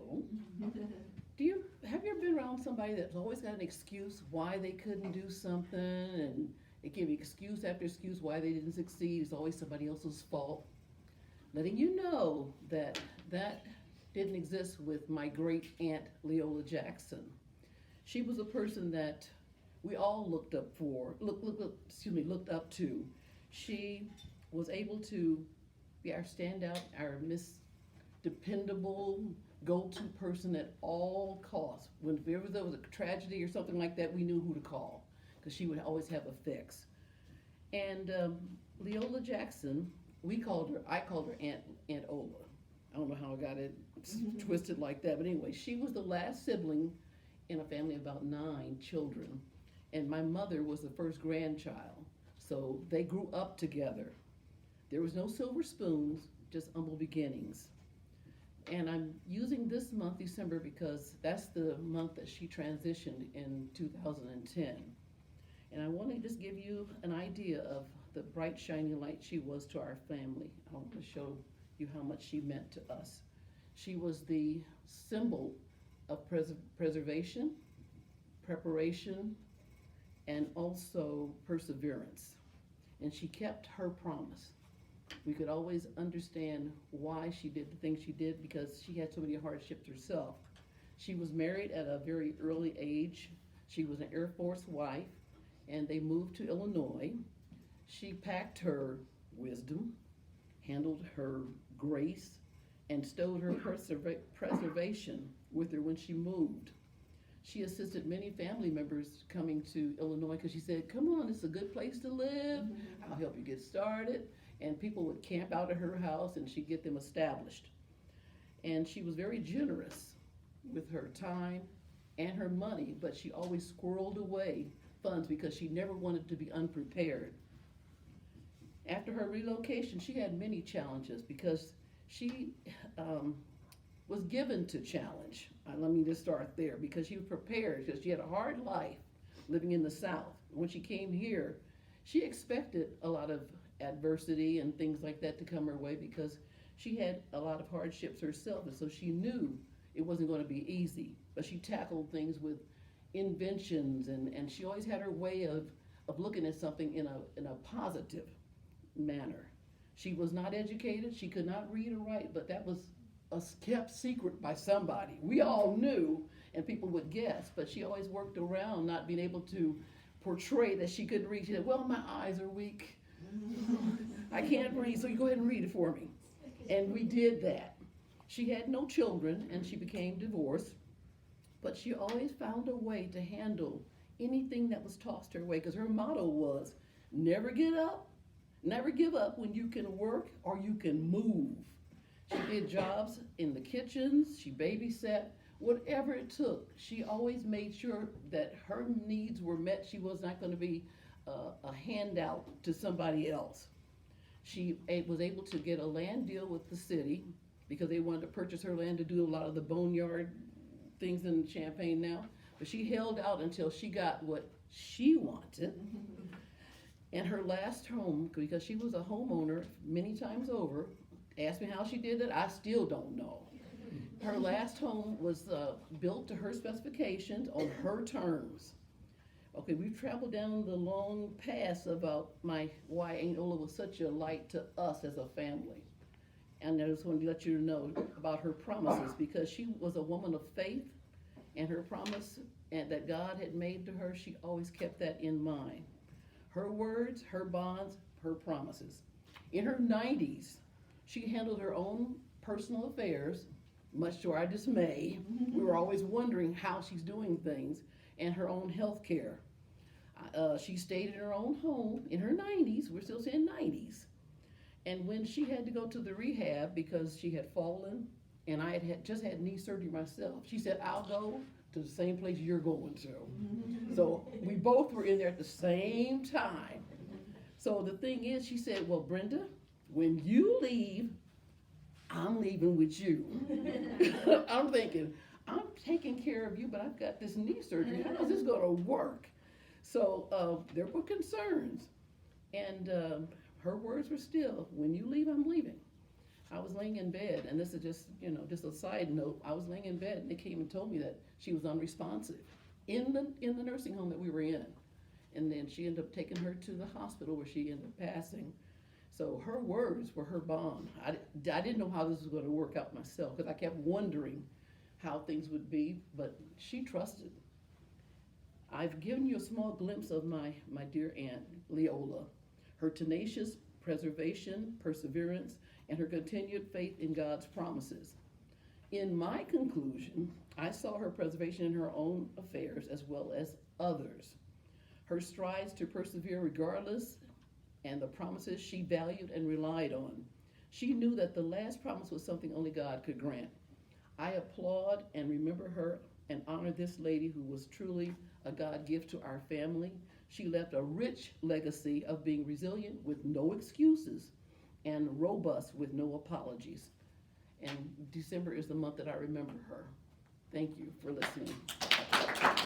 No. Have you ever been around somebody that's always got an excuse why they couldn't do something, and they give you excuse after excuse why they didn't succeed? It's always somebody else's fault. Letting you know that that didn't exist with my great aunt Leola Jackson. She was a person that we all looked up to. She was able to be our standout, our Miss Dependable, go-to person at all costs. Whenever there was a tragedy or something like that, we knew who to call because she would always have a fix. And Leola Jackson, I called her Aunt Ola. I don't know how I got it twisted like that, but anyway, she was the last sibling in a family of about 9 children, and my mother was the first grandchild. So they grew up together. There was no silver spoons, just humble beginnings. And I'm using this month, December, because that's the month that she transitioned in 2010. And I want to just give you an idea of the bright, shining light she was to our family. I want to show you how much she meant to us. She was the symbol of preservation, preparation, and also perseverance. And she kept her promise. We could always understand why she did the things she did because she had so many hardships herself. She was married at a very early age. She was an Air Force wife, and they moved to Illinois. She packed her wisdom, handled her grace, and stowed her preservation with her when she moved. She assisted many family members coming to Illinois because she said, come on, it's a good place to live. I'll help you get started. And people would camp out at her house and she'd get them established. And she was very generous with her time and her money, but she always squirreled away funds because she never wanted to be unprepared. After her relocation, she had many challenges because she was given to challenge. Let me just start there because she was prepared because she had a hard life living in the South. When she came here, she expected a lot of adversity and things like that to come her way because she had a lot of hardships herself, and so she knew it wasn't going to be easy. But she tackled things with inventions, and she always had her way of looking at something in a positive manner. She was not educated, she could not read or write, but that was a kept secret by somebody. We all knew, and people would guess, but she always worked around not being able to portray that she couldn't read. She said, well, my eyes are weak. I can't read, so you go ahead and read it for me. And we did that. She had no children, and she became divorced, but she always found a way to handle anything that was tossed her way, because her motto was, never get up, never give up when you can work or you can move. She did jobs in the kitchens, she babysat, whatever it took. She always made sure that her needs were met. She was not going to be a handout to somebody else. She was able to get a land deal with the city because they wanted to purchase her land to do a lot of the boneyard things in Champaign now. But she held out until she got what she wanted. And her last home, because she was a homeowner many times over, asked me how she did it, I still don't know. Her last home was built to her specifications on her terms. Okay, we've traveled down the long path about why Aunt Ola was such a light to us as a family. And I just wanted to let you know about her promises because she was a woman of faith, and her promise and that God had made to her, she always kept that in mind. Her words, her bonds, her promises. In her 90s, she handled her own personal affairs, much to our dismay. We were always wondering how she's doing things, and her own health care. She stayed in her own home in her 90s. We're still saying 90s. And when she had to go to the rehab because she had fallen, and I had just had knee surgery myself, she said, I'll go to the same place you're going to. So we both were in there at the same time. So the thing is, she said, well, Brenda, when you leave, I'm leaving with you. I'm thinking, I'm taking care of you, but I've got this knee surgery. How is this going to work? So there were concerns. And her words were still, when you leave, I'm leaving. I was laying in bed, and this is just, just a side note. I was laying in bed, and they came and told me that she was unresponsive in the nursing home that we were in. And then she ended up taking her to the hospital where she ended up passing. So her words were her bond. I didn't know how this was going to work out myself because I kept wondering how things would be, but she trusted. I've given you a small glimpse of my dear Aunt Leola, her tenacious preservation, perseverance, and her continued faith in God's promises. In my conclusion, I saw her preservation in her own affairs as well as others. Her strides to persevere regardless, and the promises she valued and relied on. She knew that the last promise was something only God could grant. I applaud and remember her and honor this lady who was truly a God gift to our family. She left a rich legacy of being resilient with no excuses and robust with no apologies. And December is the month that I remember her. Thank you for listening.